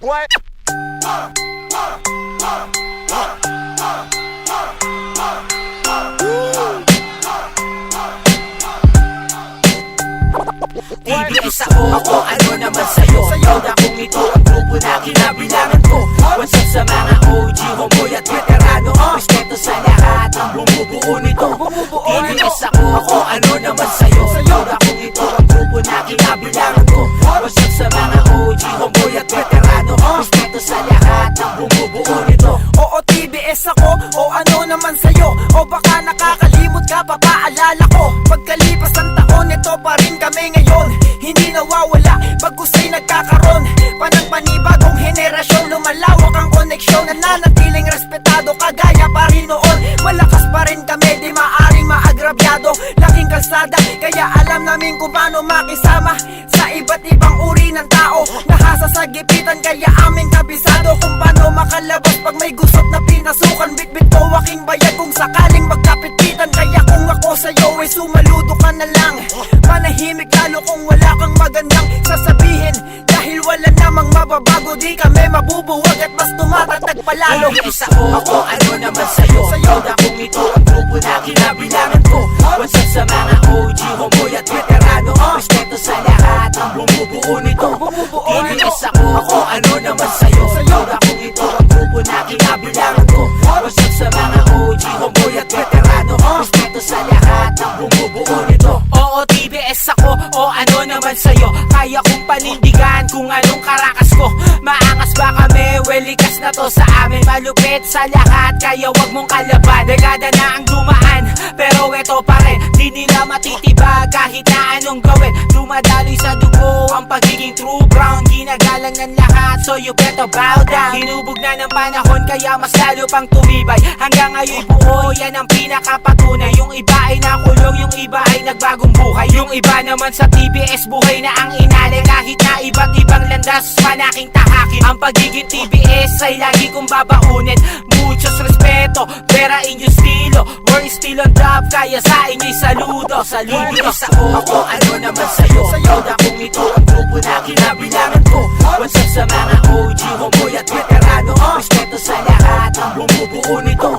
What? TBS ako, ano naman sa'yo? Proud akong ito ang grupo na kinabilangan ko. What's up sa mga OG, homeboy at veterano? Respeto sa lahat ang bumubuo nito. TBS ako, ano naman sa'yo? Proud akong ito ang grupo na kinabilangan ko. What's up sa mga OG, homeboy at veterano? Respeto sa lahat ang bumubuo nito. Oo, TBS ako, o ano naman sa'yo? O baka nakakalimot ka, papaalala ko. Pagkalipas ng taon, ito pa rin kami ngayon. Hindi nawawala, bagusay nagkakaroon. Panagpanibagong henerasyon, lumalawak ang koneksyon. Nananatiling respetado, kagaya pa rin noon. Malakas pa rin kami, di maaring maagrabyado. Laking kalsada, kaya alam namin kung paano makisama sa iba't ibang uri ng tao. Nahasa sa gipitan, kaya aming kabisado kung paano makalabas pag may gusot na pinasukan. Bitbit ko aking bayad kung sakaling magkapit-pitan. Kaya kung ako sa'yo ay sumaludo ka na lang. Manahimik lalo kung wala kang magandang sasabihin. Dahil wala namang mababago, di kami mabubuwag at mas tumatatag palalo. TBS ako, ano naman sa'yo? Proud akong ito ang grupo na kinabilangan ko. What's up sa mga OG, homeboy at veterano? Respeto sa lahat ang bumubuo nito. TBS ako, ano naman sa'yo? Proud akong ito ang grupo na kinabilangan ko. What's up sa mga OG, homeboy at veterano? Respeto sa lahat ang bumubuo nito. Oo, TBS ako, o ano naman sa'yo? Kaya kong panindigan kung anong karakas ko. Maangas ba kami? Well, likas na to sa amin. Malupit sa lahat, kaya wag mong kalaban. Dekada na ang dumaan, pero eto pa rin. Di nila matitibag kahit na anong gawin. Dumadaloy sa dugo ang pagiging true brown. Ginagalang ng lahat, so you better bow down. Hinubog na ng panahon, kaya mas lalo pang tumibay. Hanggang ngayon buo, yan ang pinakapatunay. Yung iba ay nakulong, yung iba ay nagbagong buhay. Yung iba naman sa TBS, buhay na ang inalay. Kahit na iba't ibang landas, manaking tahakin. Ang pagiging TBS ay lagi kong babaunin. Muchos respeto, pera inyo estilo. We're still on top, kaya sa inyo'y saludo. TBS ako, ano naman sa'yo? Proud akong ito ang grupo na kinabilangan ko. What's up sa mga OG, homeboy at veterano? Respeto sa lahat ang bumubuo nito.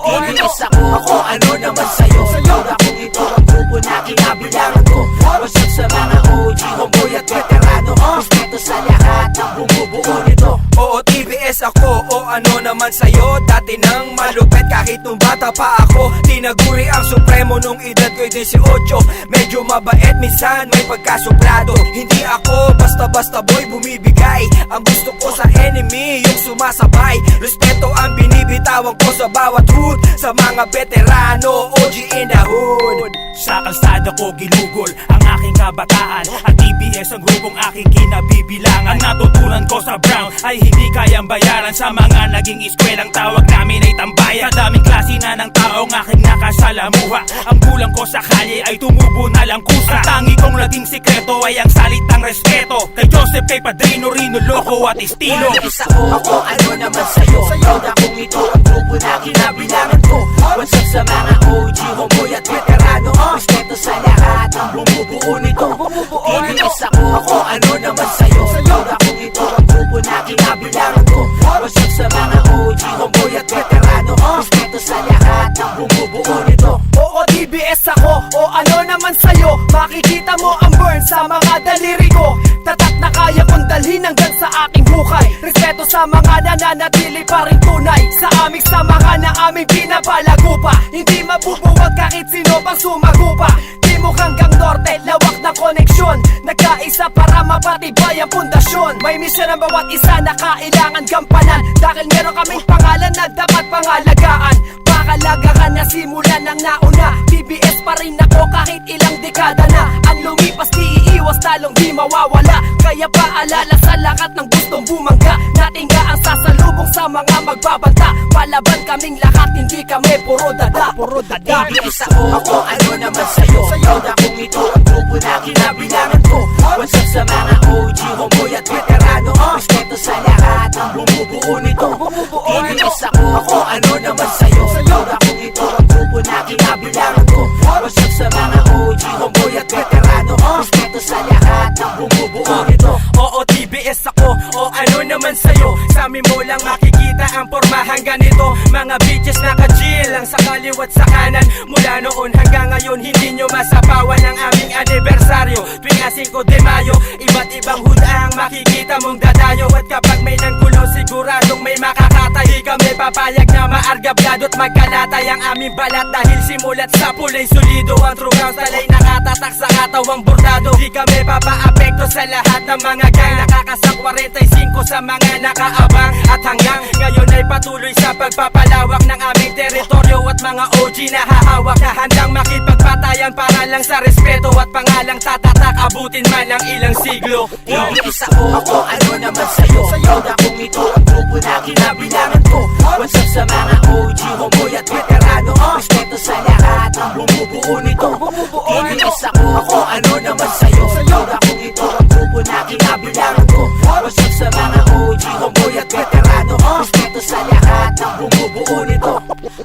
TBS ako, ano naman sa'yo? Proud akong ito ang grupo na kinabilangan ko. What's up sa mga OG, homeboy at veterano? Respeto sa lahat ang bumubuo nito. Oo, TBS ako, o ano naman sa'yo? Dati nang malupit kahit nung bata pa ako. Tinaguri ang supremo nung edad ko'y 18. Medyo mabait, minsan may pagkasuplado. Hindi ako basta-basta boy bumibigay. Ang gusto ko sa enemy, yung sumasabay. Respeto ang binibitawan ko sa bawat hood. Sa mga veterano, OG in the hood. Sa kalsada ko ginugol ang aking kabataan. At TBS ang grupong aking kinabibilangan. Natutunan ko sa Brown ay hindi kayang bayaran. Sa mga naging eskwelang tawag namin ay tambayan. Sa daming klase na ng taong aking nakasalamuha. Ang kulang ko sa kalye ay tumubo na lang kusa. Ang tangi kong naging sikreto ay ang salitang respeto. Kay Joseph, kay Padrino, Rino, Loco at Estilo. TBS ako, ano naman sa'yo? Proud akong ito ang grupo na kinabilangan ko. What's up sa mga OG, homeboy at veterano? Respeto sa lahat ang bumubuo nito. TBS ako, ano naman sa'yo? Proud akong ito ang grupo na kinabilangan ko. What's up sa mga OG, homeboy at veterano? Respeto sa lahat ang bumubuo nito. Oo, TBS ako, o ano naman sa'yo? Makikita mo ang burn sa mga daliri ko. Tatak na kaya kong dalhin hanggang sa aking hukay. Respeto sa mga nananatili pa rin tunay. Sa aming samahan na aming pinapalago pa. Hindi mabubuwag kahit sino pang sumago pa. Timog hanggang norte, lawak na koneksyon. Nagkaisa para mapatibay ang pundasyon. May misyon ang bawat isa na kailangan gampanan. Dahil meron kaming pangalan na dapat pangalagaan. Pakalagahan na simulan ng nauna. TBS pa rin ako kahit ilang dekada na. Ang lumipas di iiwas, talong di mawawala. Kaya paalala sa lahat ng gustong bumangga. Natingga ang sasalubong sa mga magbabanta. Palaban kaming lahat, hindi kami puro dada. TBS ako, ano naman sa'yo? Proud akong ito ang grupo na kinabilangan ko. What's up sa mga OG, homeboy at veterano? Respeto sa lahat ang bumubuo nito. TBS ako, ano naman sa'yo? Proud akong ito ang grupo na kinabilangan ko. What's up sa mga OG, homeboy at veterano? Respeto sa lahat ang bumubuo nito. Oo, TBS ako, o o ano naman sa'yo. Sa amin mo lang makikita ang pormahang ganito. Mga bitches naka-chill lang sa kaliwat sa kanan. Mula noon hanggang ngayon hindi nyo masapawan ang aming anibersaryo. Tuwing 5 de Mayo, iba't ibang huda ang makikita mong dadayo. At kapag may nanggulo siguradong may makakatay. Di kami papayag na maargabyado't magkalatay ang aming balat. Dahil simulat sa pulay solido, ang true grounds talay nakatatak sa katawang bordado. Di kami papaapekto sa lahat ng mga gang. Nakakasang 45 sa mga nakaabang. At hanggang ngayon ay patuloy sa pagpapalawak ng aming teritoryo. At mga OG na hahawak na handang makipagpatayan para lang sa respeto. At pangalang tatatak abutin man ng ilang siglo. TBS ako, ako ano naman sa'yo. Proud akong ito ang grupo na kinabilangan ko. What's up sa mga OG, homeboy at veterano. Respeto sa lahat ng bumubuo nito. TBS ako, ako ano naman sa'yo. Proud akong ito ang grupo na kinabilangan ko. What's up sa mga OG, homeboy at veterano. Respeto sa lahat ng bumubuo nito.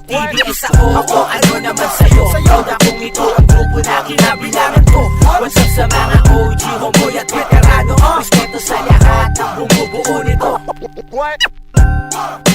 TBS ako, ako ano naman sa'yo. Proud akong ito ang grupo na kinabilangan ko. What's up sa mga OG, homeboy at veterano. Respeto sa lahat ng bumubuo nito. What?